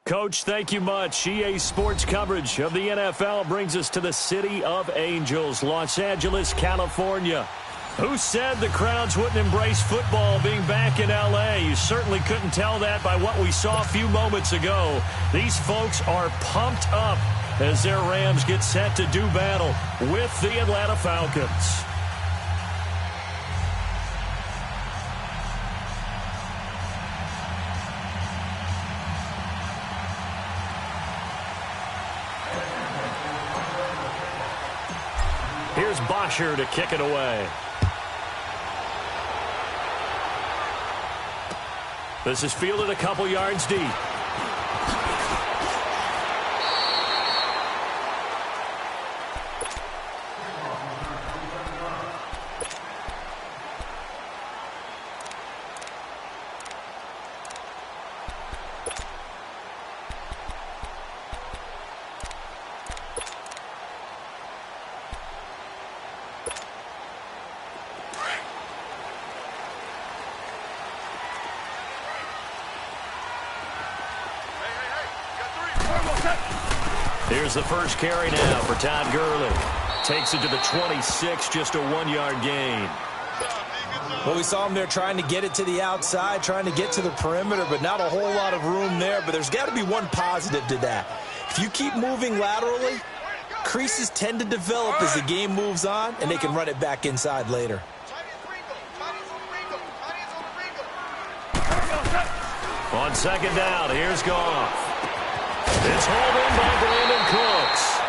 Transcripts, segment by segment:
Coach, thank you much. EA Sports coverage of the NFL brings us to the City of Angels, Los Angeles, California. Who said the crowds wouldn't embrace football being back in L.A.? You certainly couldn't tell that by what we saw a few moments ago. These folks are pumped up as their Rams get set to do battle with the Atlanta Falcons. Here's Bosher to kick it away. This is fielded a couple yards deep. Here's the first carry now for Todd Gurley. Takes it to the 26, just a 1-yard gain. Well, we saw him there trying to get it to the outside, trying to get to the perimeter, but not a whole lot of room there. But there's got to be one positive to that. If you keep moving laterally, creases tend to develop as the game moves on, and they can run it back inside later. On second down, here's Goff. It's hauled in by Brandon Cooks.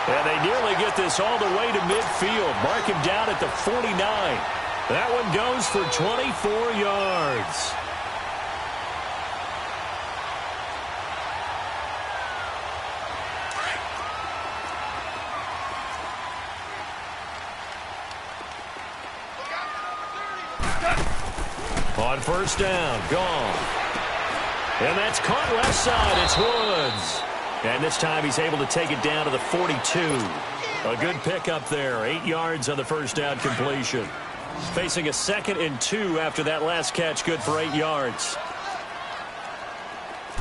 And they nearly get this all the way to midfield. Mark him down at the 49. That one goes for 24 yards. On first down, Goff. And that's caught left side. It's Woods. And this time he's able to take it down to the 42. A good pickup there. 8 yards on the first down completion. Facing a 2nd and 2 after that last catch. Good for 8 yards.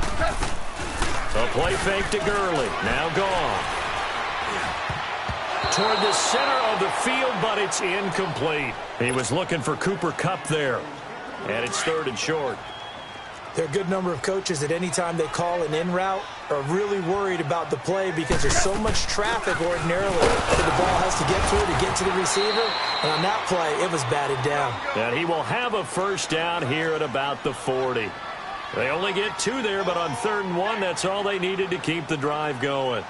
A play fake to Gurley. Now Goff. Toward the center of the field, but it's incomplete. He was looking for Cooper Kupp there. And it's 3rd and short. There are a good number of coaches that any time they call an in route are really worried about the play because there's so much traffic ordinarily that the ball has to get through to get to the receiver. And on that play, it was batted down. And he will have a first down here at about the 40. They only get 2 there, but on 3rd and 1, that's all they needed to keep the drive going.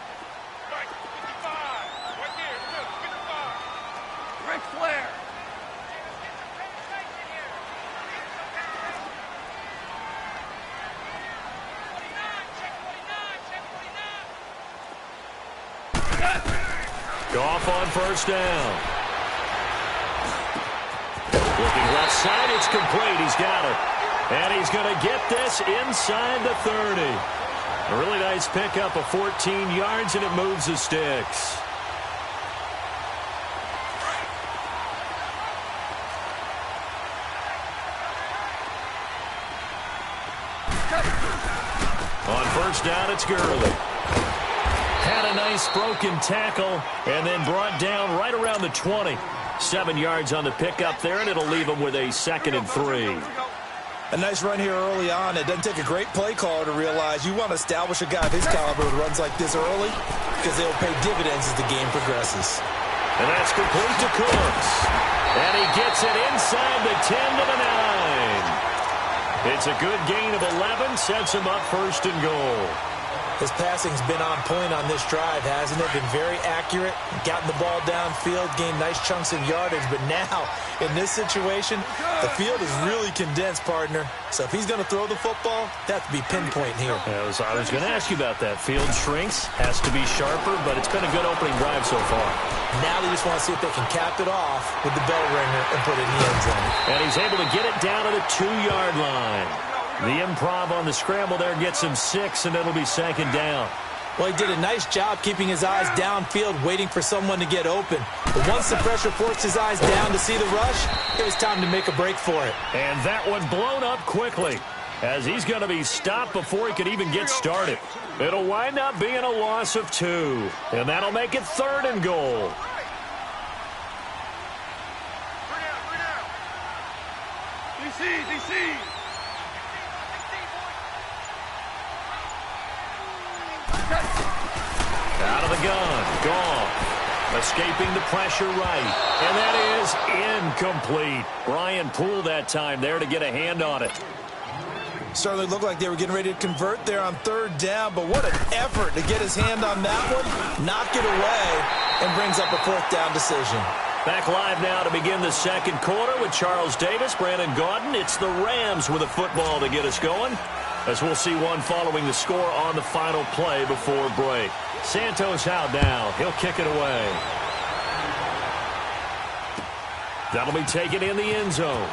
Goff on first down. Looking left side, it's complete. He's got it. And he's going to get this inside the 30. A really nice pickup of 14 yards, and it moves the sticks. On first down, it's Gurley. Had a nice broken tackle and then brought down right around the 20. 7 yards on the pickup there, and it'll leave him with a 2nd and 3. A nice run here early on. It doesn't take a great play caller to realize you want to establish a guy of his caliber who runs like this early because they'll pay dividends as the game progresses. And that's complete to Cooks. And he gets it inside the 10 to the 9. It's a good gain of 11, sets him up 1st and goal. His passing's been on point on this drive, hasn't it? Been very accurate, gotten the ball downfield, gained nice chunks of yardage. But now, in this situation, the field is really condensed, partner. So if he's going to throw the football, that to be pinpoint here. I was going to ask you about that. Field shrinks, has to be sharper, but it's been a good opening drive so far. Now they just want to see if they can cap it off with the bell ringer and put it in the end zone. And he's able to get it down to the 2-yard line. The improv on the scramble there gets him 6, and it'll be 2nd down. Well, he did a nice job keeping his eyes downfield, waiting for someone to get open. But once the pressure forced his eyes down to see the rush, it was time to make a break for it. And that one blown up quickly. as he's going to be stopped before he could even get started. It'll wind up being a loss of 2, and that'll make it 3rd and goal. Out of the gun, Goff. Escaping the pressure right, and that is incomplete. Brian Poole that time there to get a hand on it. Certainly looked like they were getting ready to convert there on 3rd down, but what an effort to get his hand on that one, knock it away, and brings up a 4th down decision. Back live now to begin the 2nd quarter with Charles Davis, Brandon Gaudin. It's the Rams with a football to get us going, as we'll see one following the score on the final play before break. Santos out now. He'll kick it away. That'll be taken in the end zone.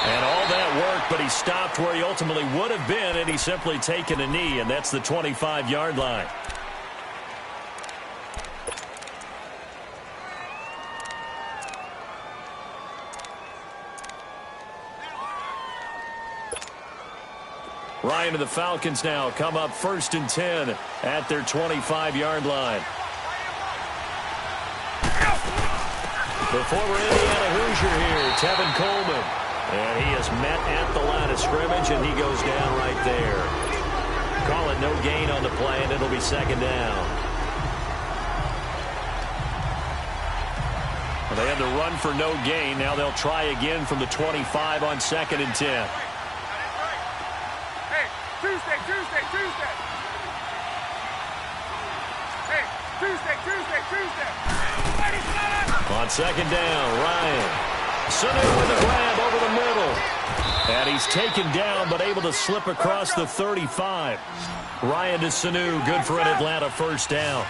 And all that work, but he stopped where he ultimately would have been, and he's simply taken a knee, and that's the 25-yard line. Ryan and the Falcons now come up 1st and 10 at their 25-yard line. The former Indiana Hoosier here, Tevin Coleman. And he is met at the line of scrimmage, and he goes down right there. Call it no gain on the play, and it'll be 2nd down. Well, they had to run for no gain. Now they'll try again from the 25 on 2nd and 10. On 2nd down, Ryan. Sanu with a grab over the middle. And he's taken down, but able to slip across the 35. Ryan to Sanu, good for an Atlanta 1st down.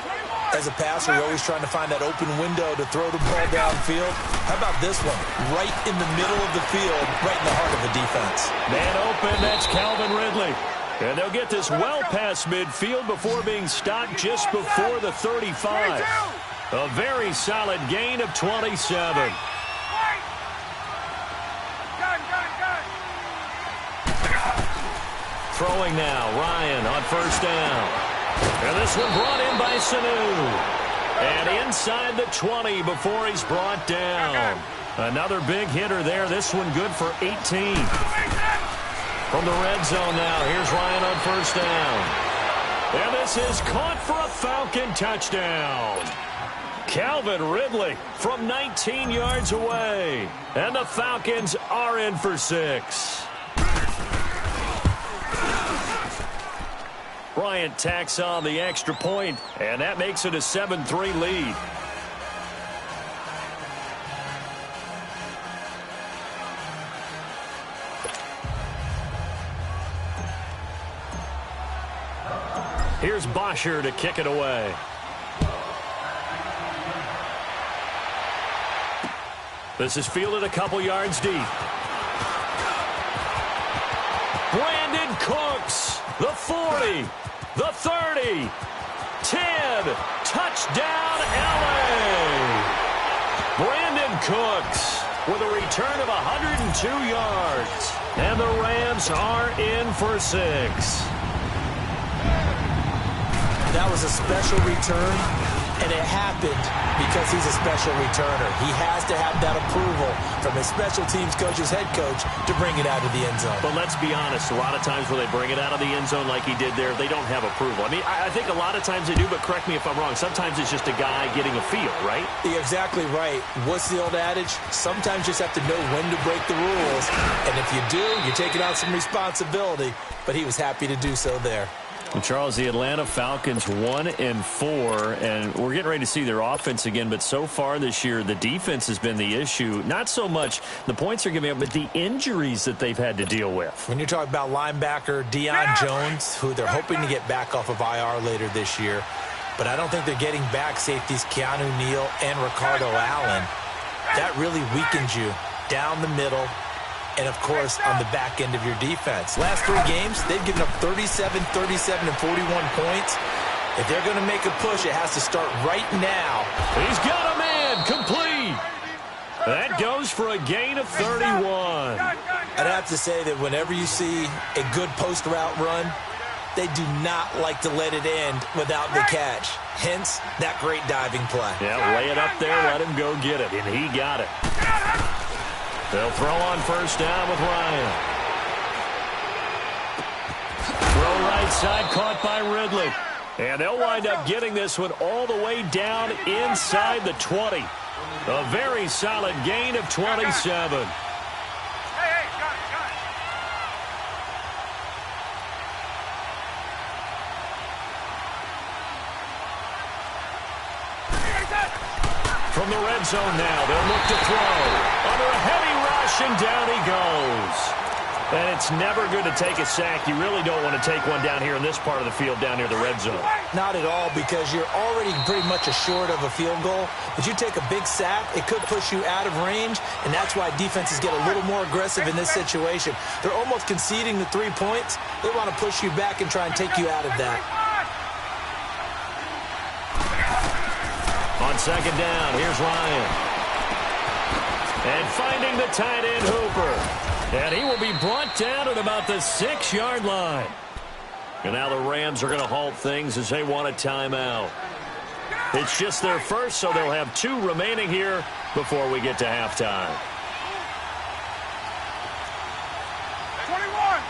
As a passer, you're always trying to find that open window to throw the ball downfield. How about this one? Right in the middle of the field, right in the heart of the defense. Man open, that's Calvin Ridley. And they'll get this well past midfield before being stopped just before the 35. A very solid gain of 27. Throwing now, Ryan on 1st down. And this one brought in by Sanu. And inside the 20 before he's brought down. Another big hitter there. This one good for 18. From the red zone now, here's Ryan on 1st down. And this is caught for a Falcon touchdown. Calvin Ridley from 19 yards away. And the Falcons are in for 6. Bryant tacks on the extra point, and that makes it a 7-3 lead. Here's Bosher to kick it away. This is fielded a couple yards deep. Brandon Cooks, the 40, the 30, 10, touchdown LA. Brandon Cooks with a return of 102 yards. And the Rams are in for 6. That was a special return, and it happened because he's a special returner. He has to have that approval from his special teams coach's head coach to bring it out of the end zone. But let's be honest, a lot of times when they bring it out of the end zone like he did there, they don't have approval. I mean, I think a lot of times they do, but correct me if I'm wrong. Sometimes it's just a guy getting a feel, right? You're exactly right. What's the old adage? Sometimes you just have to know when to break the rules. And if you do, you're taking on some responsibility. But he was happy to do so there. Well, Charles, the Atlanta Falcons 1-4, and we're getting ready to see their offense again, but so far this year, the defense has been the issue. Not so much the points are giving up, but the injuries that they've had to deal with. When you're talking about linebacker Deion Jones, who they're hoping to get back off of IR later this year, but I don't think they're getting back safeties Keanu Neal and Ricardo Allen. That really weakens you down the middle, and, of course, on the back end of your defense. Last 3 games, they've given up 37, 37, and 41 points. If they're going to make a push, it has to start right now. He's got a man complete. That goes for a gain of 31. I'd have to say that whenever you see a good post route run, they do not like to let it end without the catch. Hence, that great diving play. Yeah, lay it up there, let him go get it, and he got it. They'll throw on first down with Ryan. Throw right side, caught by Ridley. And they'll wind up getting this one all the way down inside the 20. A very solid gain of 27. From the red zone now, they'll look to throw. Under a heavy rush, and down he goes. And it's never good to take a sack. You really don't want to take one down here in this part of the field, down near the red zone. Not at all, because you're already pretty much assured of a field goal. But you take a big sack, it could push you out of range, and that's why defenses get a little more aggressive in this situation. They're almost conceding the 3 points. They want to push you back and try and take you out of that. On second down, here's Ryan. And finding the tight end, Hooper. And he will be brought down at about the 6-yard line. And now the Rams are going to halt things as they want a timeout. It's just their first, so they'll have 2 remaining here before we get to halftime. 21.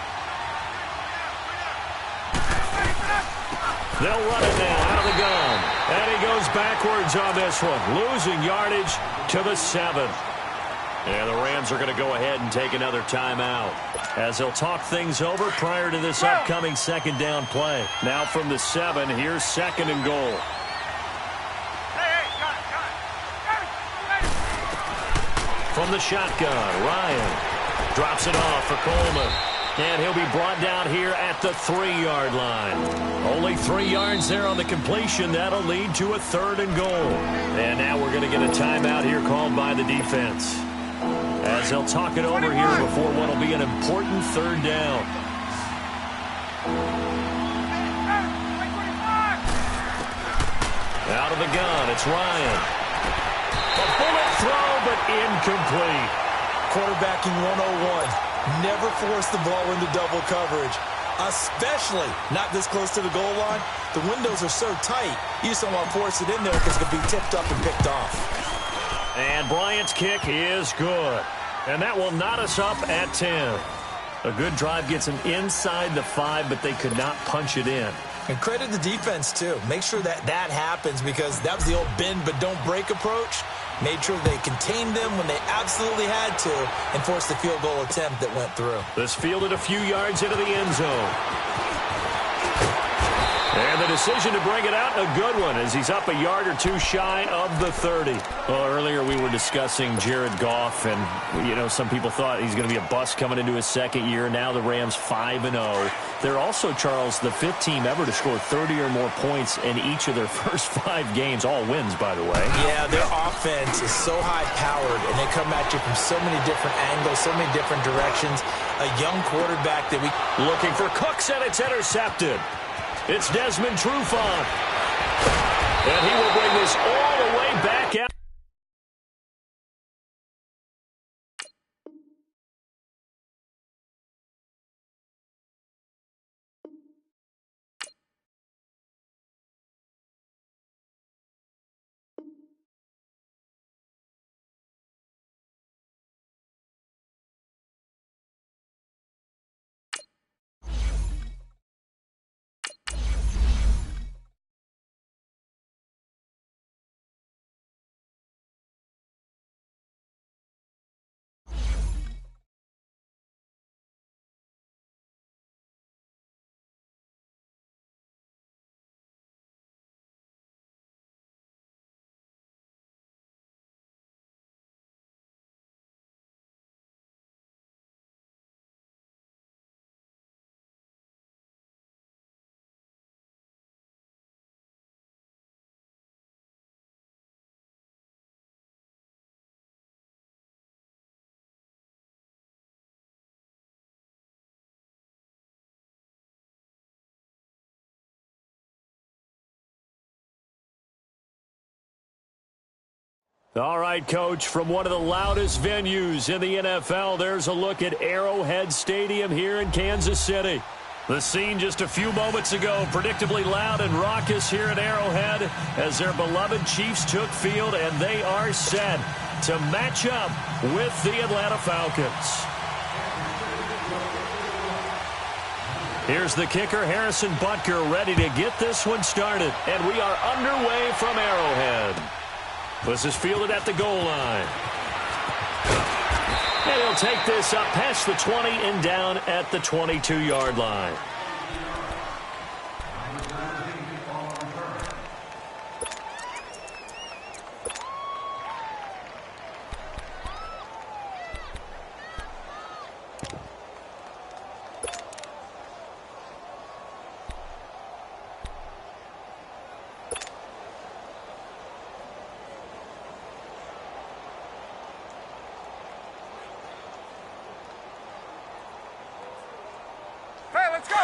They'll run it now out of the gun. And he goes backwards on this one, losing yardage to the 7. And the Rams are going to go ahead and take another timeout as they'll talk things over prior to this upcoming second down play. Now from the 7, here's second and goal. From the shotgun, Ryan drops it off for Coleman. And he'll be brought down here at the 3-yard line. Only 3 yards there on the completion. That'll lead to a 3rd and goal. And now we're going to get a timeout here called by the defense, as they'll talk it over here before what will be an important 3rd down. Out of the gun, it's Ryan. A bullet throw, but incomplete. Quarterbacking 101. Never force the ball into double coverage, especially not this close to the goal line. The windows are so tight, you just don't want to force it in there because it could be tipped up and picked off. And Bryant's kick is good. And that will knot us up at 10. A good drive gets them inside the 5, but they could not punch it in. And credit the defense, too. Make sure that that happens, because that was the old bend but don't break approach. Made sure they contained them when they absolutely had to and forced the field goal attempt that went through. This fielded a few yards into the end zone. And the decision to bring it out, a good one, as he's up a yard or 2 shy of the 30. Well, earlier we were discussing Jared Goff, and, you know, some people thought he's going to be a bust coming into his 2nd year. Now the Rams 5-0. They're also, Charles, the 5th team ever to score 30 or more points in each of their first 5 games. All wins, by the way. Yeah, their offense is so high-powered, and they come at you from so many different angles, so many different directions. A young quarterback that we... Looking for Cooks, and it's intercepted. It's Desmond Trufant. And he will bring this all the way back out. All right, Coach, from one of the loudest venues in the NFL, there's a look at Arrowhead Stadium here in Kansas City. The scene just a few moments ago, predictably loud and raucous here at Arrowhead as their beloved Chiefs took field, and they are set to match up with the Atlanta Falcons. Here's the kicker, Harrison Butker, ready to get this one started, and we are underway from Arrowhead. This is fielded at the goal line. And he'll take this up past the 20 and down at the 22-yard line. Let's go!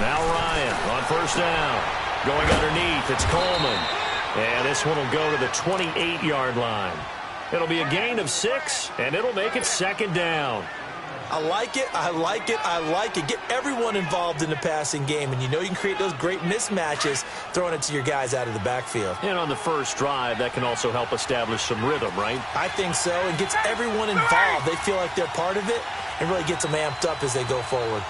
Now Ryan on first down. Going underneath, it's Coleman. And this one will go to the 28-yard line. It'll be a gain of 6, and it'll make it second down. I like it, I like it, I like it. Get everyone involved in the passing game, and you know you can create those great mismatches throwing it to your guys out of the backfield. And on the first drive, that can also help establish some rhythm, right? I think so. It gets everyone involved. They feel like they're part of it and really gets them amped up as they go forward.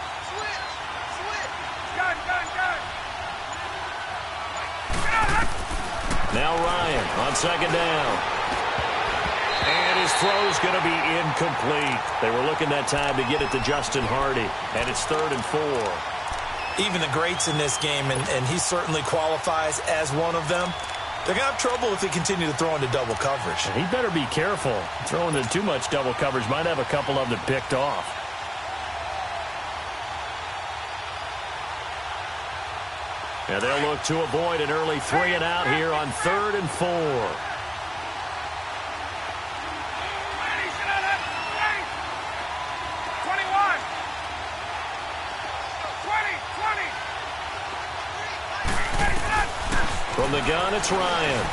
Now Ryan on second down. And his throw's going to be incomplete. They were looking that time to get it to Justin Hardy, and it's 3rd and 4. Even the greats in this game, and he certainly qualifies as one of them, they're going to have trouble if they continue to throw into double coverage. And he better be careful. Throwing into too much double coverage might have a couple of them picked off. And they'll look to avoid an early 3 and out here on 3rd and 4. From the gun, it's Ryan.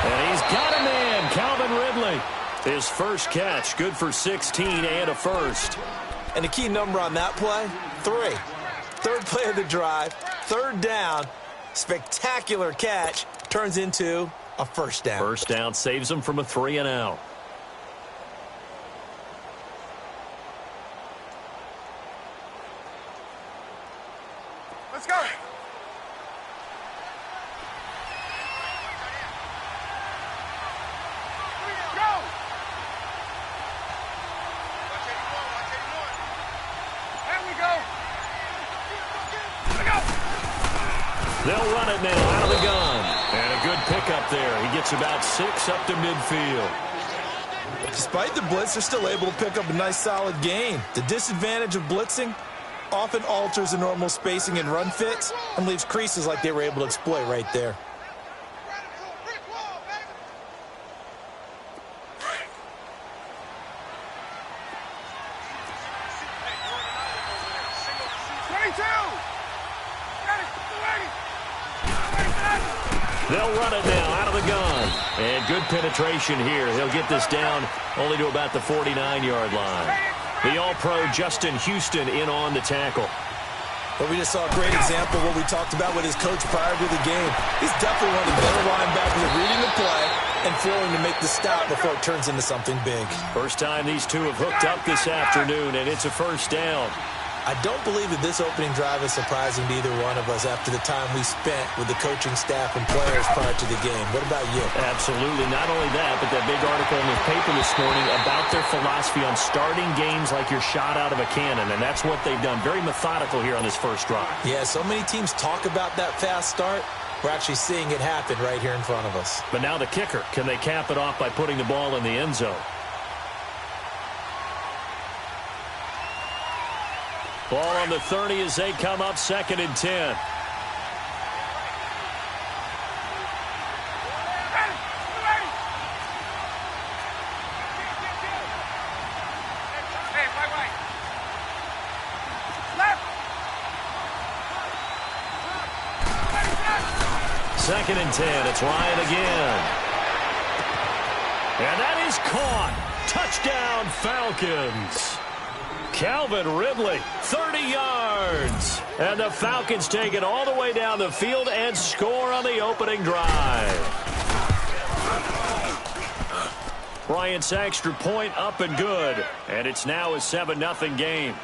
And he's got a man, Calvin Ridley. His first catch, good for 16 and a first. And the key number on that play, 3. Third play of the drive, 3rd down, spectacular catch, turns into a first down. First down saves him from a 3 and out. Let's go! They'll run it now out of the gun. And a good pickup there. He gets about 6 up to midfield. Despite the blitz, they're still able to pick up a nice solid gain. The disadvantage of blitzing often alters the normal spacing and run fits and leaves creases like they were able to exploit right there. They'll run it now out of the gun. And good penetration here. He'll get this down only to about the 49-yard line. The All-Pro Justin Houston in on the tackle. But we just saw a great example of what we talked about with his coach prior to the game. He's definitely one of the better linebackers at reading the play and flowing to make the stop before it turns into something big. First time these two have hooked up this afternoon, and it's a first down. I don't believe that this opening drive is surprising to either one of us after the time we spent with the coaching staff and players prior to the game. What about you? Absolutely. Not only that, but that big article in the paper this morning about their philosophy on starting games like you're shot out of a cannon, and that's what they've done. Very methodical here on this first drive. Yeah, so many teams talk about that fast start. We're actually seeing it happen right here in front of us. But now the kicker. Can they cap it off by putting the ball in the end zone? Ball on the 30 as they come up 2nd and 10. Hey, 2nd and 10. It's Ryan again. And that is caught. Touchdown, Falcons. Calvin Ridley, 30 yards. And the Falcons take it all the way down the field and score on the opening drive. Bryant's extra point up and good. And it's now a 7-0 game.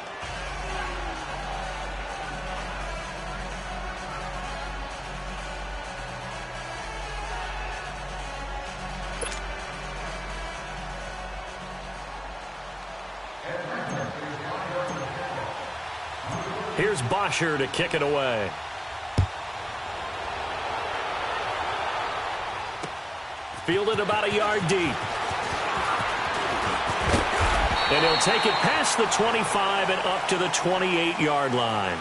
Here's Bosher to kick it away. Fielded about a yard deep. And he'll take it past the 25 and up to the 28-yard line.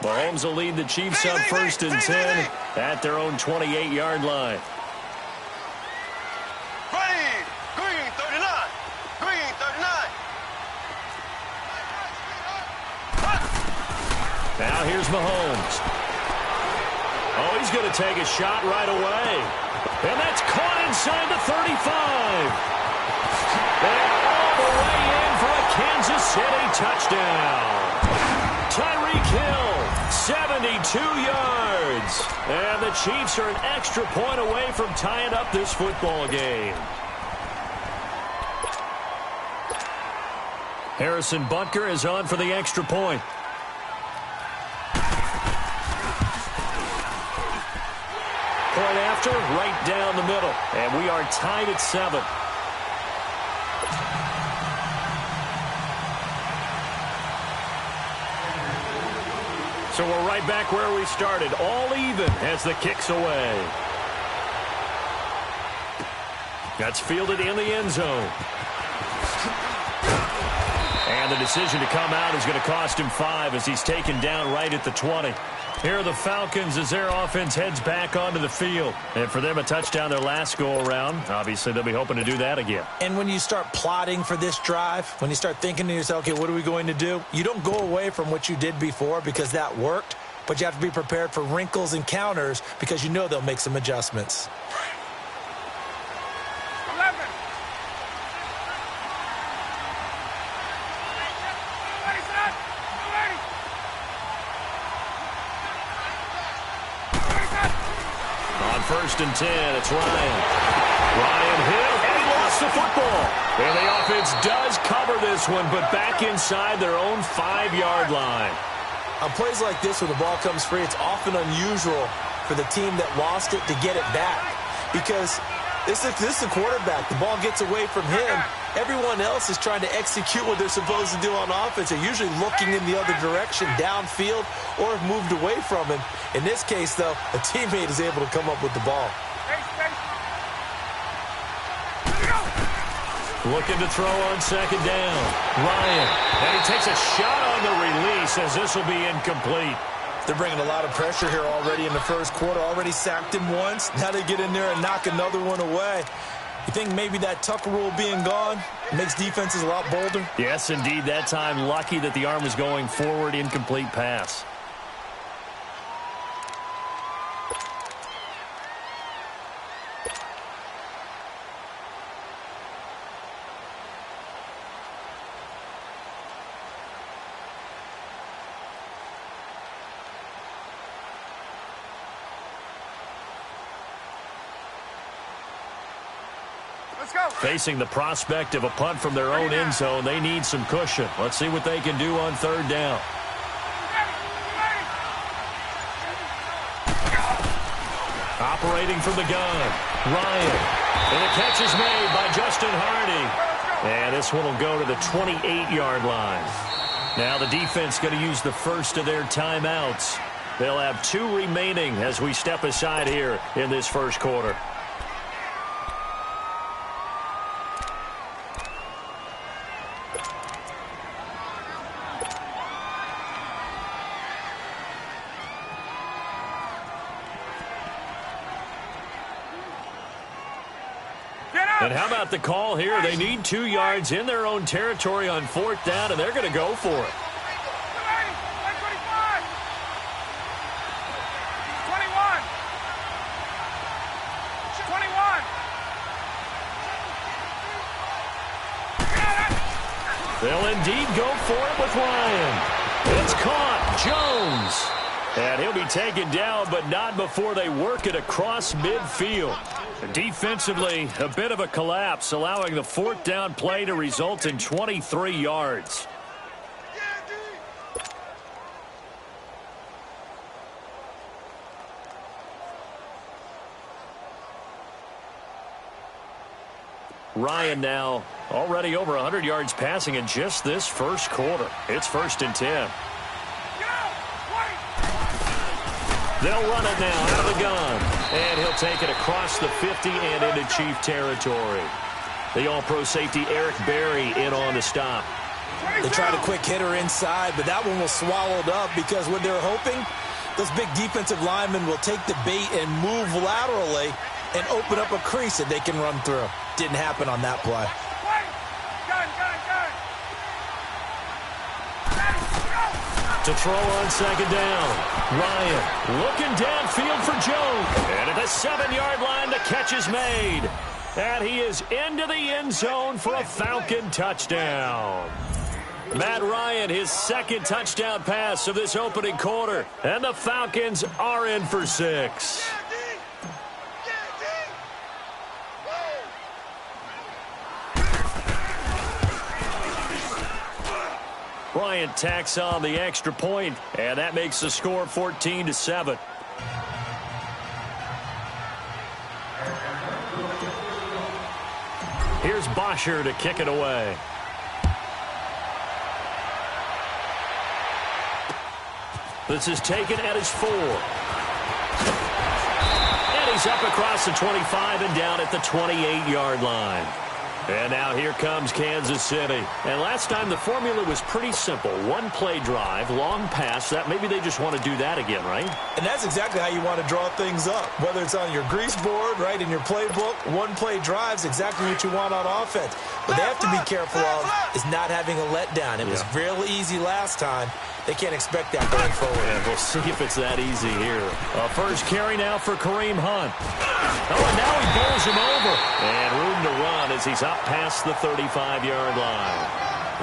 Mahomes will lead the Chiefs up 1st and 10 at their own 28-yard line. Green, 39. Green, 39. Now here's Mahomes. Oh, he's going to take a shot right away. And that's caught inside the 35. They're all the way in for a Kansas City touchdown. Tyreek Hill, 72 yards. And the Chiefs are an extra point away from tying up this football game. Harrison Butker is on for the extra point. Point after, right down the middle. And we are tied at 7. So we're right back where we started, all even as the kick's away. That's fielded in the end zone. And the decision to come out is going to cost him 5 as he's taken down right at the 20. Here are the Falcons as their offense heads back onto the field. And for them, a touchdown their last go-around. Obviously, they'll be hoping to do that again. And when you start plotting for this drive, when you start thinking to yourself, okay, what are we going to do? You don't go away from what you did before because that worked, but you have to be prepared for wrinkles and counters because you know they'll make some adjustments. 11. On 1st and 10, it's Ryan. Ryan Hill, and he lost the football. And the offense does cover this one, but back inside their own 5-yard line. On plays like this where the ball comes free, it's often unusual for the team that lost it to get it back because this is the quarterback. The ball gets away from him. Everyone else is trying to execute what they're supposed to do on offense. They're usually looking in the other direction, downfield, or have moved away from him. In this case, though, a teammate is able to come up with the ball. Looking to throw on 2nd down. Ryan. And he takes a shot on the release as this will be incomplete. They're bringing a lot of pressure here already in the first quarter. Already sacked him once. Now they get in there and knock another one away. You think maybe that Tucker rule being gone makes defenses a lot bolder? Yes, indeed. That time, lucky that the arm was going forward. Incomplete pass. Let's go. Facing the prospect of a punt from their own end zone, they need some cushion. Let's see what they can do on 3rd down. Operating from the gun, Ryan. And the catch is made by Justin Hardy. And this one will go to the 28-yard line. Now the defense going to use the first of their timeouts. They'll have 2 remaining as we step aside here in this first quarter. And how about the call here? They need 2 yards in their own territory on 4th down, and they're going to go for it. 21. They'll indeed go for it with Ryan. It's caught. Jones. And he'll be taken down, but not before they work it across midfield. Defensively, a bit of a collapse, allowing the 4th down play to result in 23 yards. Ryan now already over 100 yards passing in just this first quarter. It's 1st and 10. They'll run it now out of the gun. And he'll take it across the 50 and into Chief territory. The all-pro safety Eric Berry in on the stop. They tried a quick hitter inside, but that one was swallowed up because what they're hoping, those big defensive linemen will take the bait and move laterally and open up a crease that they can run through. Didn't happen on that play. To throw on 2nd down. Ryan looking downfield for Jones. And at the 7-yard line, the catch is made. And he is into the end zone for a Falcon touchdown. Matt Ryan, his 2nd touchdown pass of this opening quarter. And the Falcons are in for 6. Bryant tacks on the extra point, and that makes the score 14-7. Here's Bosher to kick it away. This is taken at his 4. And he's up across the 25 and down at the 28-yard line. And now here comes Kansas City. And last time the formula was pretty simple. 1-play drive, long pass. That maybe they just want to do that again, right? And that's exactly how you want to draw things up. Whether it's on your grease board, right, in your playbook, 1-play drive's exactly what you want on offense. What they have to be careful of is not having a letdown. It was real easy last time. They can't expect that going forward. Yeah, we'll see if it's that easy here. First carry now for Kareem Hunt. Oh, and now he bowls him over. And room to run as he's up past the 35-yard line.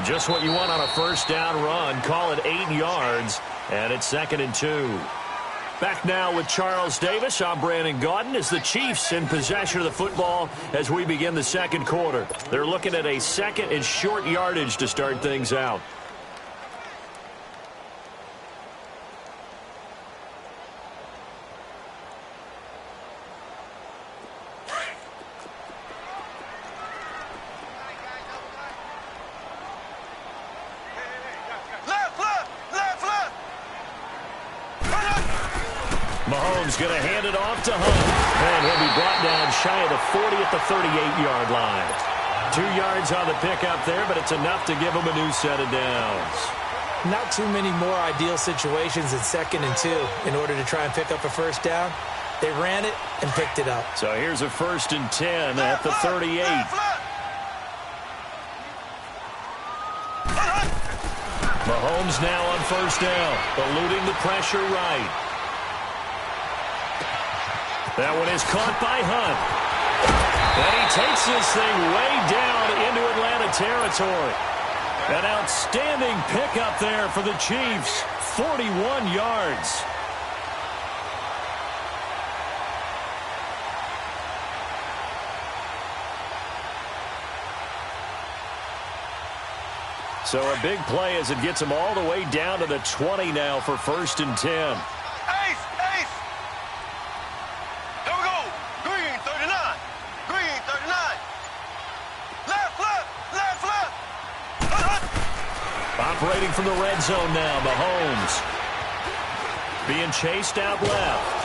Just what you want on a first down run. Call it 8 yards, and it's 2nd and 2. Back now with Charles Davis. I'm Brandon Gaudin as the Chiefs in possession of the football as we begin the second quarter. They're looking at a 2nd and short yardage to start things out. Mahomes going to hand it off to Hunt. And he'll be brought down shy of the 40 at the 38-yard line. 2 yards on the pickup there, but it's enough to give him a new set of downs. Not too many more ideal situations in 2nd and 2 in order to try and pick up a first down. They ran it and picked it up. So here's a 1st and 10 at the 38. Mahomes now on 1st down, eluding the pressure right. That one is caught by Hunt. And he takes this thing way down into Atlanta territory. An outstanding pickup there for the Chiefs. 41 yards. So a big play as it gets him all the way down to the 20 now for 1st and 10. Operating from the red zone now, Mahomes. Being chased out left.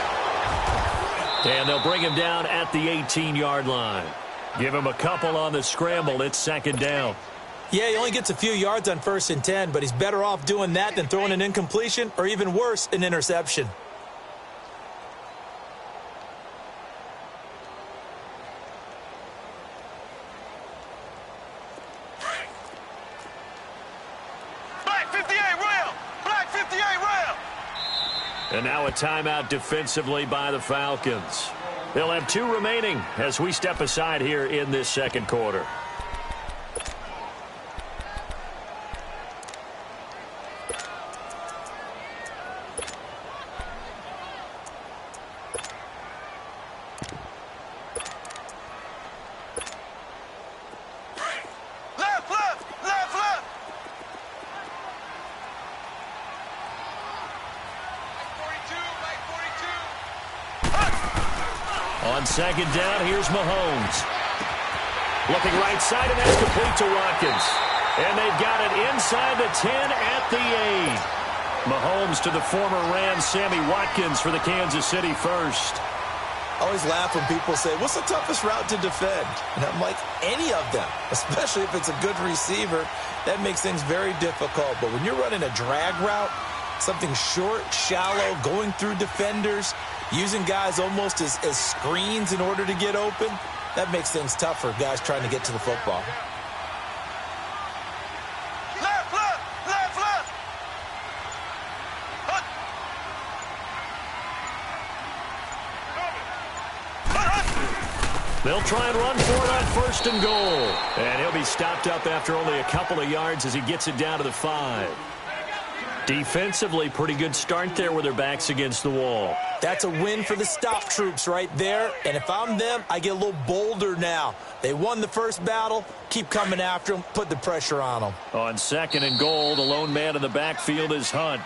And they'll bring him down at the 18-yard line. Give him a couple on the scramble. It's 2nd down. Yeah, he only gets a few yards on 1st and 10, but he's better off doing that than throwing an incompletion or even worse, an interception. now a timeout defensively by the Falcons. They'll have 2 remaining as we step aside here in this second quarter. On second down, here's Mahomes. Looking right side, and that's complete to Watkins. And they've got it inside the 10 at the 8. Mahomes to the former Rams, Sammy Watkins for the Kansas City first. I always laugh when people say, what's the toughest route to defend? And I'm like, any of them, especially if it's a good receiver. That makes things very difficult. But when you're running a drag route, something short, shallow, going through defenders, using guys almost as screens in order to get open, that makes things tough for guys trying to get to the football. They'll try and run for it on first and goal. And he'll be stopped up after only a couple of yards as he gets it down to the 5. Defensively, pretty good start there with their backs against the wall. That's a win for the stop troops right there. And if I'm them, I get a little bolder now. They won the first battle. Keep coming after them. Put the pressure on them. On second and goal, the lone man in the backfield is Hunt.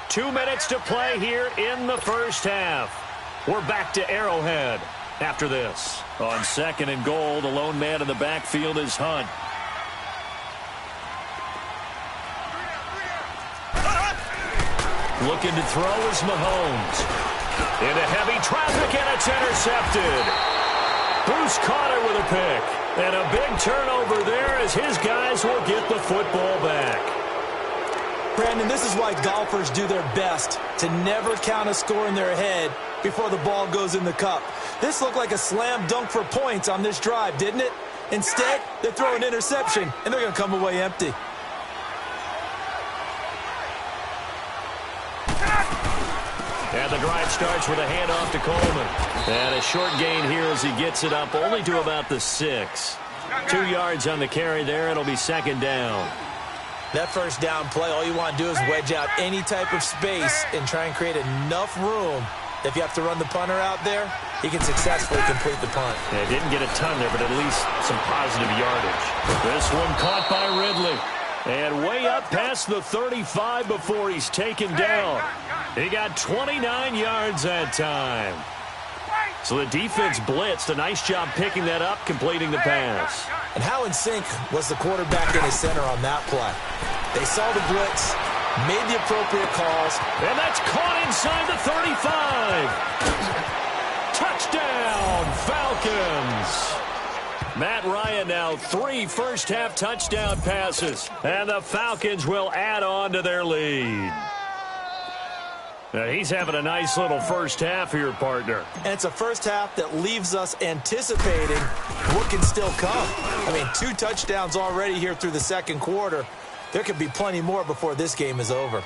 2 minutes to play here in the first half. We're back to Arrowhead after this. On second and goal, the lone man in the backfield is Hunt. Looking to throw is Mahomes. Into heavy traffic, and it's intercepted. Bruce caught it with a pick. And a big turnover there as his guys will get the football back. Brandon, this is why golfers do their best to never count a score in their head before the ball goes in the cup. This looked like a slam dunk for points on this drive, didn't it? Instead, they throw an interception, and they're going to come away empty. And the drive starts with a handoff to Coleman. And a short gain here as he gets it up only to about the 6. 2 yards on the carry there. It'll be second down. That first down play, all you want to do is wedge out any type of space and try and create enough room. If you have to run the punter out there, he can successfully complete the punt. Yeah, didn't get a ton there, but at least some positive yardage. This one caught by Ridley. And way up past the 35 before he's taken down. He got 29 yards that time. So the defense blitzed. A nice job picking that up, completing the pass. And how in sync was the quarterback and his center on that play? They saw the blitz, made the appropriate calls. And that's caught inside the 35. Touchdown, Falcons. Matt Ryan now 3 first-half touchdown passes. And the Falcons will add on to their lead. Now, he's having a nice little first half here, partner. And it's a first half that leaves us anticipating what can still come. I mean, 2 touchdowns already here through the second quarter. There could be plenty more before this game is over.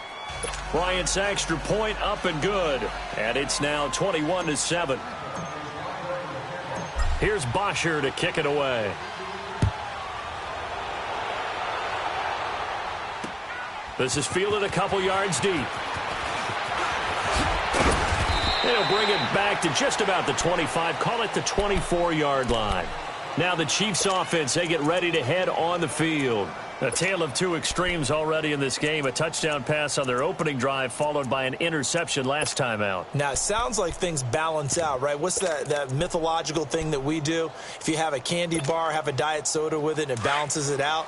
Bryant's extra point up and good. And it's now 21-7. Here's Bosher to kick it away. This is fielded a couple yards deep. They'll bring it back to just about the 25. Call it the 24-yard line. Now the Chiefs offense, they get ready to head on the field. A tale of 2 extremes already in this game. A touchdown pass on their opening drive followed by an interception last time out. Now, it sounds like things balance out, right? What's that mythological thing that we do? If you have a candy bar, have a diet soda with it, and it balances it out.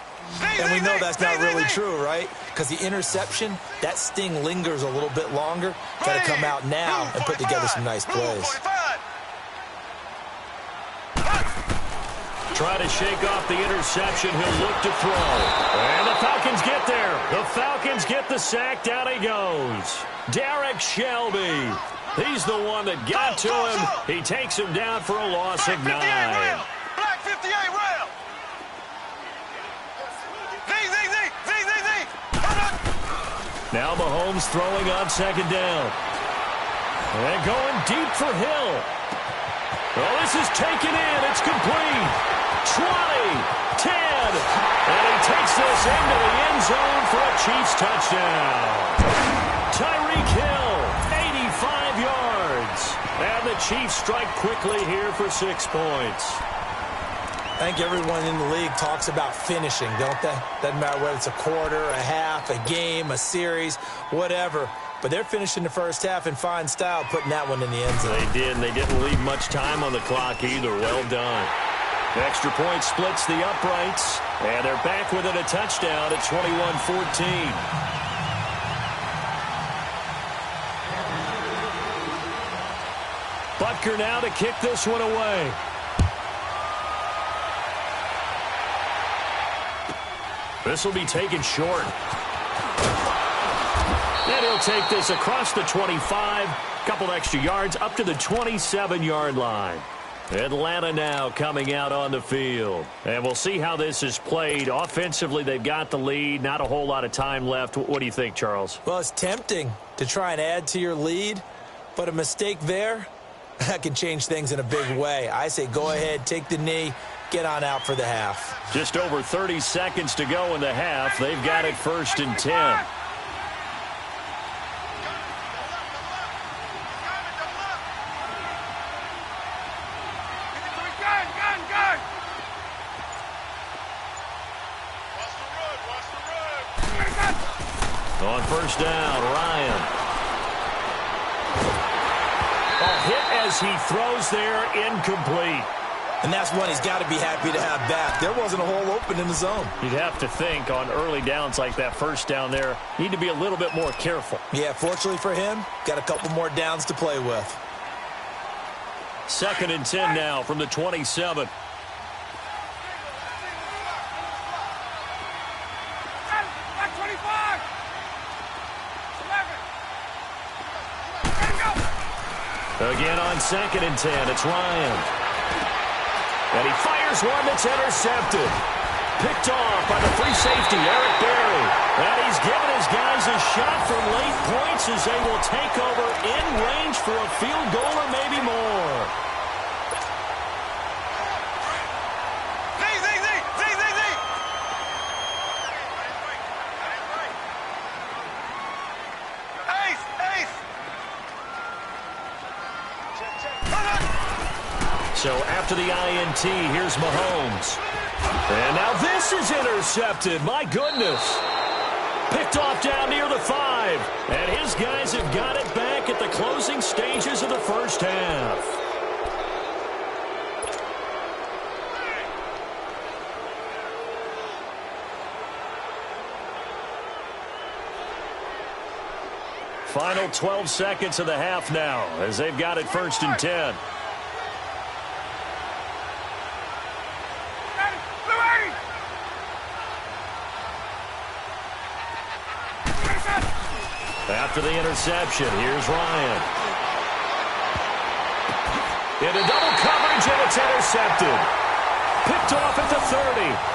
And we know that's not really true, right? Because the interception, that sting lingers a little bit longer. Got to come out now and put together some nice plays. Try to shake off the interception. He'll look to throw. And the Falcons get there. The Falcons get the sack. Down he goes. Derek Shelby. He's the one that got to him. He takes him down for a loss of 9. Black 58 rail. Z. Now Mahomes throwing on second down. And going deep for Hill. Oh, this is taken in. It's complete. 20, 10. And he takes this into the end zone for a Chiefs touchdown. Tyreek Hill, 85 yards. And the Chiefs strike quickly here for 6 points. I think everyone in the league talks about finishing, don't they? Doesn't matter whether it's a quarter, a half, a game, a series, whatever. But they're finishing the first half in fine style, putting that one in the end zone. They did, and they didn't leave much time on the clock either. Well done. The extra point splits the uprights, and they're back within a touchdown at 21-14. Butker now to kick this one away. This will be taken short. And he'll take this across the 25. Couple extra yards up to the 27-yard line. Atlanta now coming out on the field. And we'll see how this is played. Offensively, they've got the lead. Not a whole lot of time left. What do you think, Charles? Well, it's tempting to try and add to your lead, but a mistake there, that can change things in a big way. I say go ahead, take the knee, get on out for the half. Just over 30 seconds to go in the half. They've got it 1st and 10. On 1st down, Ryan. A hit as he throws there, incomplete. And that's one he's got to be happy to have back. There wasn't a hole open in the zone. You'd have to think on early downs like that 1st down there, need to be a little bit more careful. Yeah, fortunately for him, got a couple more downs to play with. 2nd and 10 now from the 27. Again on 2nd and 10, it's Ryan. And he fires one that's intercepted. Picked off by the free safety, Eric Berry. And he's given his guys a shot for late points as they will take over in range for a field goal or maybe more. So after the INT, here's Mahomes. And now this is intercepted. My goodness. Picked off down near the 5. And his guys have got it back at the closing stages of the 1st half. Final 12 seconds of the half now as they've got it 1st and 10. After the interception, here's Ryan. Into double coverage, and it's intercepted. Picked off at the 30.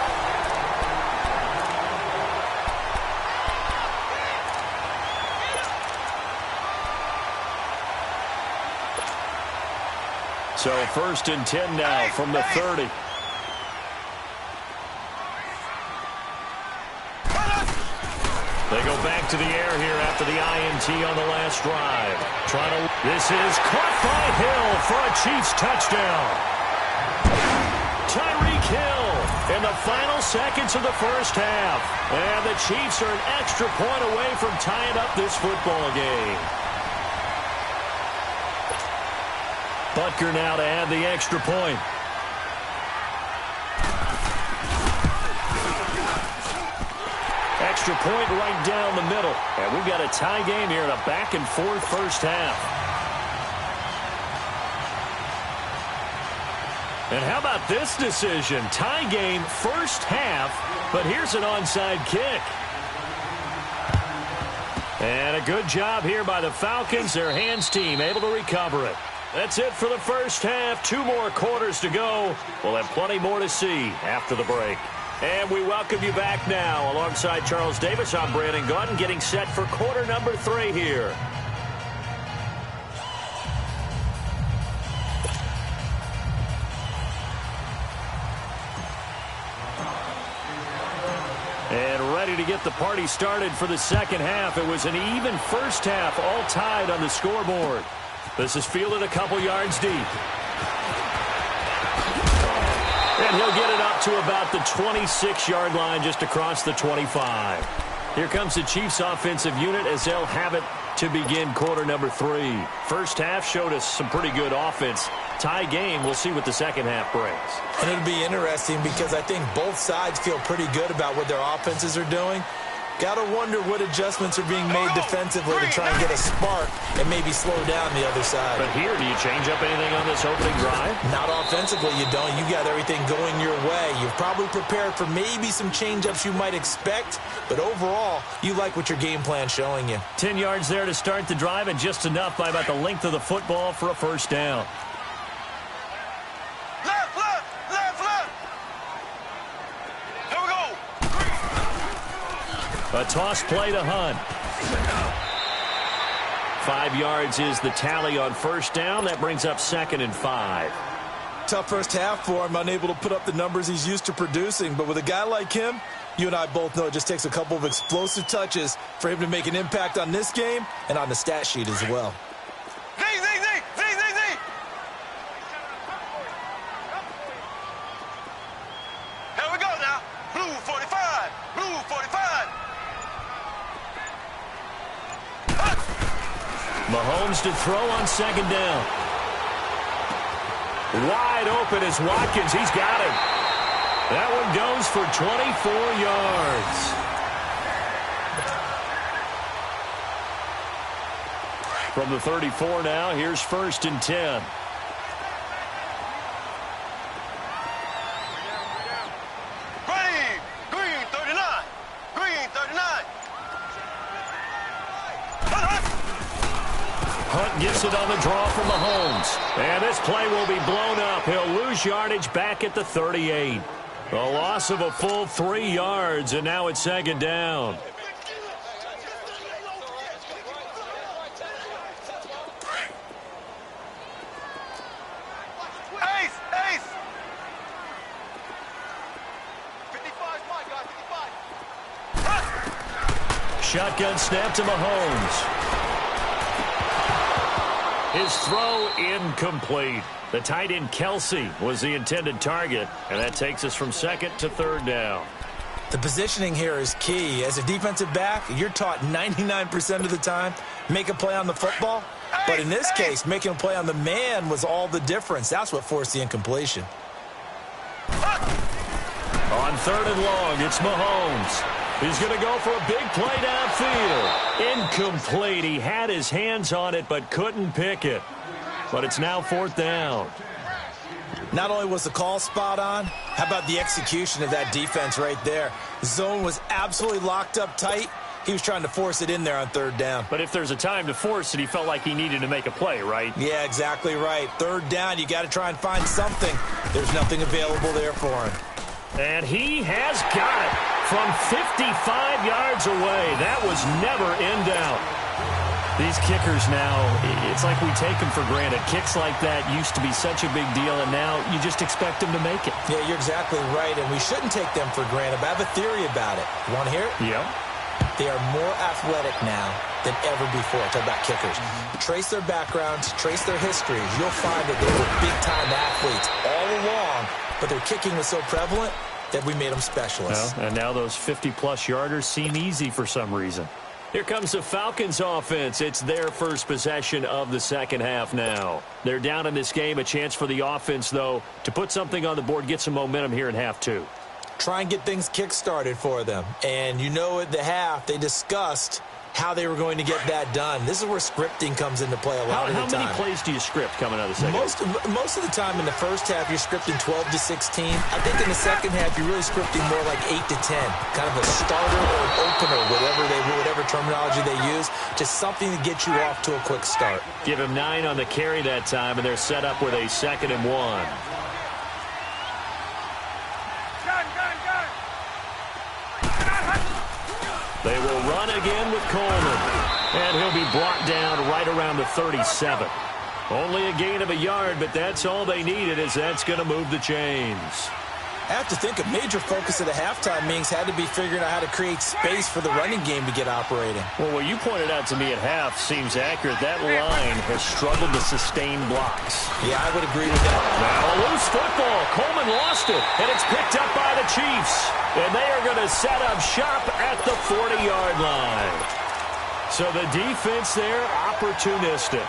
So 1st and 10 now from the 30. They go back to the air here after the INT on the last drive. This is caught by Hill for a Chiefs touchdown. Tyreek Hill in the final seconds of the 1st half. And the Chiefs are an extra point away from tying up this football game. Butker now to add the extra point. Extra point right down the middle. And we've got a tie game here in a back-and-forth 1st half. And how about this decision? Tie game 1st half, but here's an onside kick. And a good job here by the Falcons. Their hands team able to recover it. That's it for the 1st half. 2 more quarters to go. We'll have plenty more to see after the break. And we welcome you back now. Alongside Charles Davis, I'm Brandon Gaudin, getting set for quarter number 3 here. And ready to get the party started for the second half. It was an even first half, all tied on the scoreboard. This is fielded a couple yards deep. And he'll get it up to about the 26-yard line, just across the 25. Here comes the Chiefs offensive unit as they'll have it to begin quarter number 3. First half showed us some pretty good offense. Tie game, we'll see what the second half brings. And it'll be interesting because I think both sides feel pretty good about what their offenses are doing. Got to wonder what adjustments are being made defensively to try and get a spark and maybe slow down the other side. But here, do you change up anything on this opening drive? Not offensively, you don't. You got everything going your way. You've probably prepared for maybe some change-ups you might expect, but overall, you like what your game plan's showing you. 10 yards there to start the drive, and just enough by about the length of the football for a first down. A toss play to Hunt. 5 yards is the tally on first down. That brings up 2nd and 5. Tough first half for him, unable to put up the numbers he's used to producing. But with a guy like him, you and I both know it just takes a couple of explosive touches for him to make an impact on this game and on the stat sheet as well. Here we go now. Blue 45. Blue 45. Mahomes to throw on second down. Wide open is Watkins. He's got it. That one goes for 24 yards. From the 34 now, here's 1st and 10. Green 39. Green 39. Hunt gets it on the draw from Mahomes. And this play will be blown up. He'll lose yardage back at the 38. A loss of a full 3 yards, and now it's 2nd down. Ace. 55 my guy, 55. Shotgun snap to Mahomes. His throw incomplete. The tight end Kelsey was the intended target, and that takes us from 2nd to 3rd down. The positioning here is key. As a defensive back, you're taught 99% of the time, make a play on the football. But in this case, making a play on the man was all the difference. That's what forced the incompletion. On 3rd and long, it's Mahomes. He's going to go for a big play downfield. Incomplete. He had his hands on it but couldn't pick it. But it's now 4th down. Not only was the call spot on, how about the execution of that defense right there? The zone was absolutely locked up tight. He was trying to force it in there on 3rd down. But if there's a time to force it, he felt like he needed to make a play, right? Yeah, exactly right. 3rd down, you got to try and find something. There's nothing available there for him. And he has got it from 55 yards away. That was never in doubt. These kickers now, it's like we take them for granted. Kicks like that used to be such a big deal, and now you just expect them to make it. Yeah, you're exactly right, and we shouldn't take them for granted. But I have a theory about it. You want to hear it? Yep. They are more athletic now than ever before. Talk about kickers. Trace their backgrounds, trace their histories. You'll find that they were big-time athletes all along, but their kicking was so prevalent that we made them specialists. Well, and now those 50-plus yarders seem easy for some reason. Here comes the Falcons offense. It's their first possession of the second half now. They're down in this game. A chance for the offense, though, to put something on the board, get some momentum here in half 2. Try and get things kick-started for them. And you know at the half, they discussed how they were going to get that done. This is where scripting comes into play a lot of the time. How many plays do you script coming out of the second half? Most of the time in the first half, you're scripting 12 to 16. I think in the second half, you're really scripting more like 8 to 10. Kind of a starter or an opener, whatever terminology they use. Just something to get you off to a quick start. Give him 9 on the carry that time, and they're set up with a 2nd and 1. again with Coleman. And he'll be brought down right around the 37. Only a gain of a yard, but that's all they needed, as that's going to move the chains. I have to think a major focus of the halftime meetings had to be figuring out how to create space for the running game to get operating. Well, what you pointed out to me at half seems accurate. That line has struggled to sustain blocks. Yeah, I would agree with that. Now a loose football. Coleman lost it, and it's picked up by the Chiefs. And they are going to set up shop at the 40-yard line. So the defense there, opportunistic.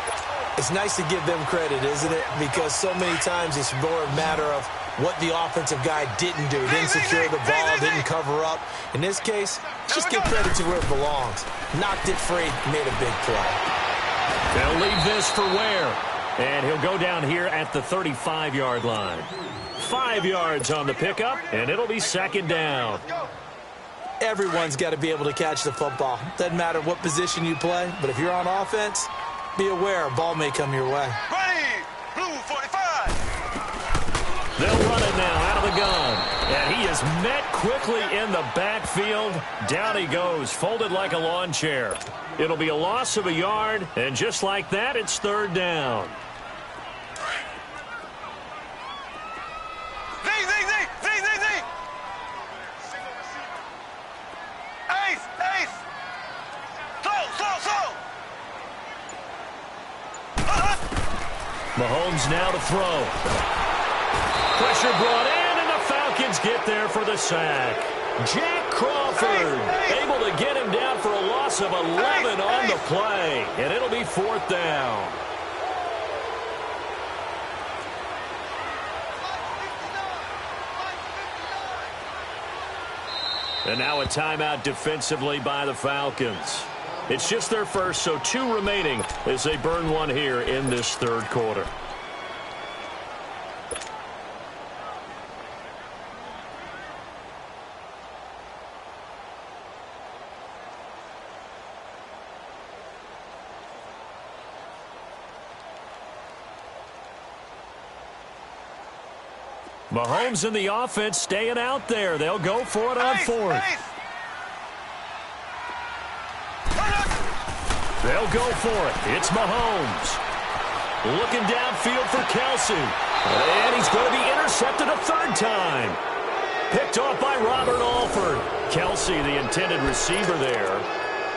It's nice to give them credit, isn't it? Because so many times it's more a matter of what the offensive guy didn't do. Didn't secure the ball, didn't cover up. In this case, just give credit to where it belongs. Knocked it free, made a big play. They'll leave this for Ware. And he'll go down here at the 35-yard line. 5 yards on the pickup, and it'll be second down. Everyone's got to be able to catch the football. Doesn't matter what position you play, but if you're on offense, be aware a ball may come your way. Ready, blue 45. They'll run it now out of the gun. And he is met quickly in the backfield. Down he goes, folded like a lawn chair. It'll be a loss of a yard, and just like that, it's third down. Z. Ace. Slow. Mahomes now to throw. Pressure brought in, and the Falcons get there for the sack. Jack Crawford able to get him down for a loss of 11 on the play, and it'll be fourth down. And now a timeout defensively by the Falcons. It's just their first, so 2 remaining as they burn one here in this third quarter. Mahomes and the offense staying out there. They'll go for it on fourth. They'll go for it. It's Mahomes. Looking downfield for Kelsey. And he's going to be intercepted a third time. Picked off by Robert Alford. Kelsey, the intended receiver there.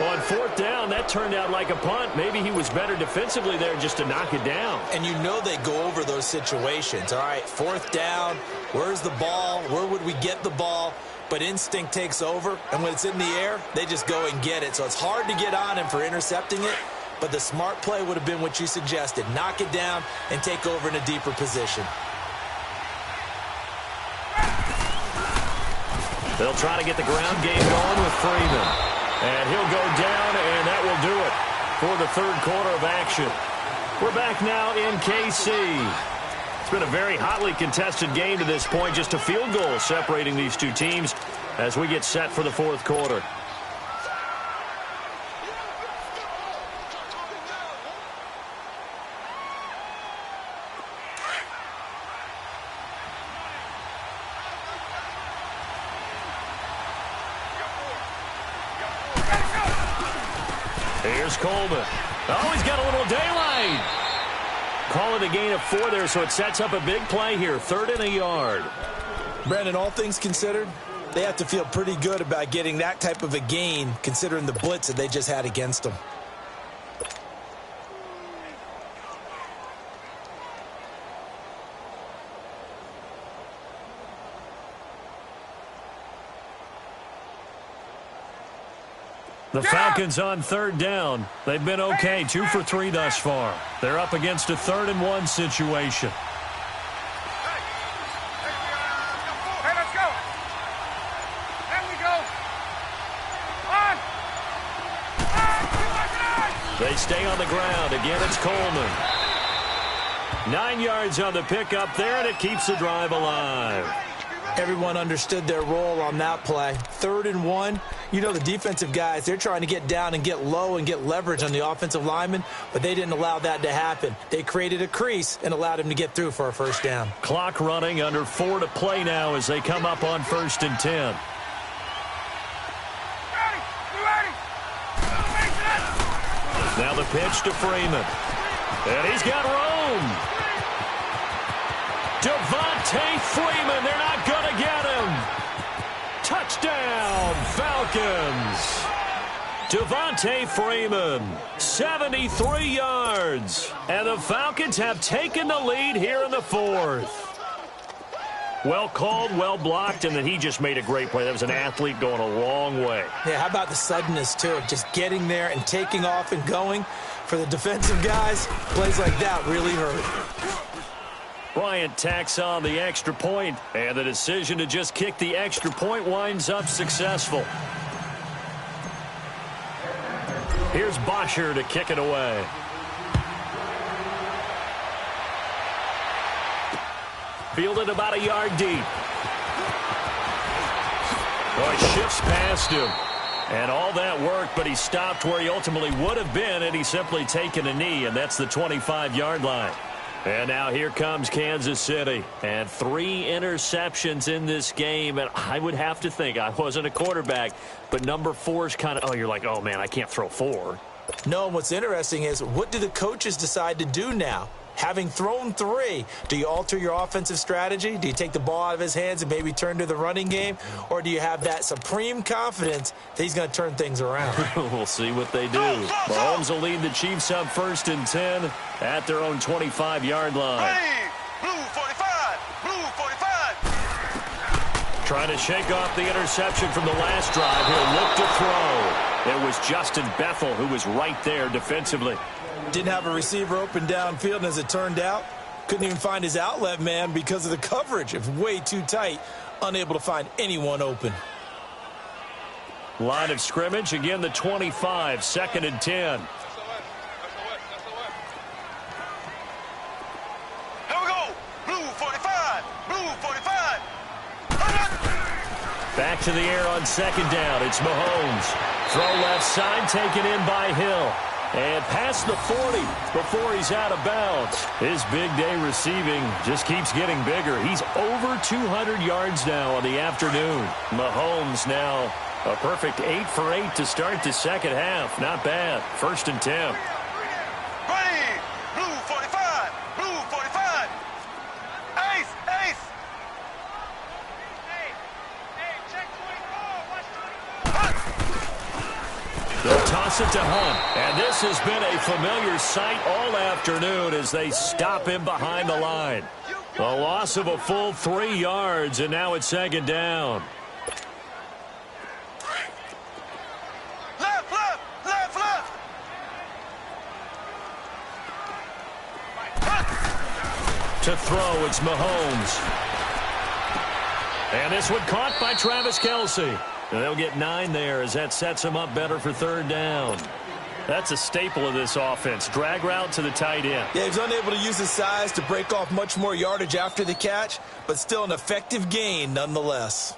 On fourth down, that turned out like a punt. Maybe he was better defensively there just to knock it down. And you know they go over those situations. All right, fourth down, where's the ball? Where would we get the ball? But instinct takes over, and when it's in the air, they just go and get it. So it's hard to get on him for intercepting it, but the smart play would have been what you suggested. Knock it down and take over in a deeper position. They'll try to get the ground game going with Freeman. And he'll go down, and that will do it for the third quarter of action. We're back now in KC. It's been a very hotly contested game to this point. Just a field goal separating these two teams as we get set for the fourth quarter. Here's Coleman. Oh, he's got a little daylight. Call it a gain of 4 there, so it sets up a big play here. 3rd and a yard. Brandon, all things considered, they have to feel pretty good about getting that type of a gain, considering the blitz that they just had against them. The Falcons on 3rd down. They've been okay, 2 for 3 thus far. They're up against a 3rd and 1 situation. Hey, let's go. There we go. On. They stay on the ground. Again, it's Coleman. 9 yards on the pickup there, and it keeps the drive alive. Everyone understood their role on that play. 3rd and 1. You know the defensive guys, they're trying to get down and get low and get leverage on the offensive lineman, but they didn't allow that to happen. They created a crease and allowed him to get through for a first down. Clock running, under 4 to play now as they come up on 1st and 10. Ready. pitch to Freeman. And he's got room. Devontae Freeman, they're not going to get him. Touchdown, Falcons. Devontae Freeman, 73 yards. And the Falcons have taken the lead here in the fourth. Well called, well blocked, and then he just made a great play. That was an athlete going a long way. Yeah, how about the suddenness, too? Just getting there and taking off and going. For the defensive guys, plays like that really hurt. Bryant tacks on the extra point, and the decision to just kick the extra point winds up successful. Here's Bosher to kick it away. Fielded about a yard deep. Oh, he shifts past him. And all that work, but he stopped where he ultimately would have been, and he's simply taken a knee, and that's the 25-yard line. And now here comes Kansas City. And 3 interceptions in this game, and I would have to think, I wasn't a quarterback, but number 4 is kind of, you're like, oh, man, I can't throw 4. No, what's interesting is, what do the coaches decide to do now? Having thrown 3, do you alter your offensive strategy? Do you take the ball out of his hands and maybe turn to the running game? Or do you have that supreme confidence that he's going to turn things around? We'll see what they do. Mahomes will lead the Chiefs up 1st and 10 at their own 25-yard line. Blue 45, blue 45. Trying to shake off the interception from the last drive. He'll look to throw. It was Justin Bethel who was right there defensively. Didn't have a receiver open downfield, and as it turned out, couldn't even find his outlet man because of the coverage. It was way too tight, unable to find anyone open. Line of scrimmage, again the 25, 2nd and 10. Here we go. Blue 45, blue 45. Back to the air on 2nd down. It's Mahomes. Throw left side, taken in by Hill. And past the 40 before he's out of bounds. His big day receiving just keeps getting bigger. He's over 200 yards now on the afternoon. Mahomes now a perfect 8 for 8 to start the second half. Not bad. 1st and 10. Ready. Blue 45, blue 45. Ace, ace. Hey, check 24. They'll toss it to Hunt. And this has been a familiar sight all afternoon as they stop him behind the line. A loss of a full 3 yards, and now it's 2nd down. Left, left, left, left. To throw, it's Mahomes. And this one caught by Travis Kelce. And they'll get 9 there as that sets him up better for 3rd down. That's a staple of this offense. Drag route to the tight end. Yeah, he's unable to use his size to break off much more yardage after the catch, but still an effective gain nonetheless.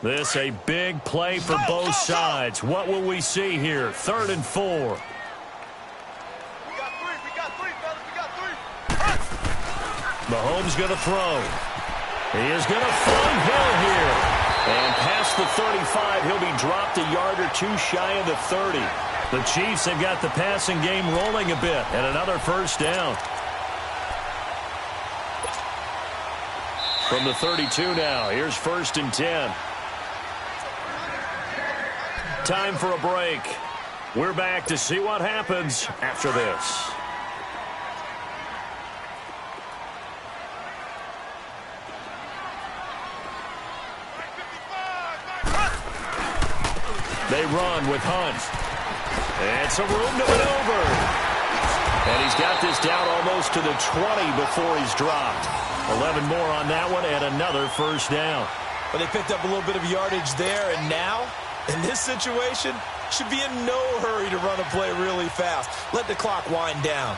This a big play for both sides. What will we see here? 3rd and 4. We got 3, fellas, we got 3. Mahomes going to throw. He is going to find Hill here. And past the 35, he'll be dropped a yard or 2 shy of the 30. The Chiefs have got the passing game rolling a bit, and another 1st down. From the 32 now, here's 1st and 10. Time for a break. We're back to see what happens after this. They run with Hunt. And some room to maneuver. And he's got this down almost to the 20 before he's dropped. 11 more on that one and another 1st down. But they picked up a little bit of yardage there, and now, in this situation, should be in no hurry to run a play really fast. Let the clock wind down.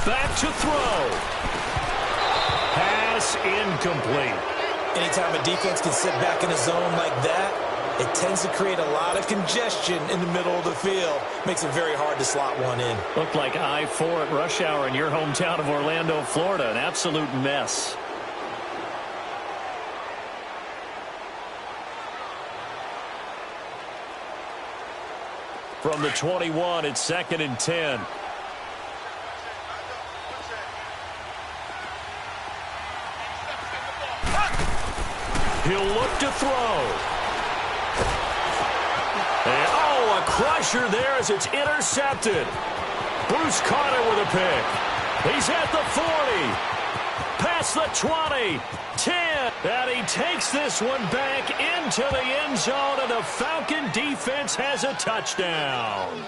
Back to throw. Pass incomplete. Anytime a defense can sit back in a zone like that, It tends to create a lot of congestion in the middle of the field. Makes it very hard to slot one in. Looked like I-4 at rush hour in your hometown of Orlando, Florida. An absolute mess. From the 21, it's 2nd and 10. He'll look to throw. And, oh, a crusher there as it's intercepted. Bruce Carter with a pick. He's at the 40. Past the 20. 10. And he takes this one back into the end zone, and the Falcon defense has a touchdown.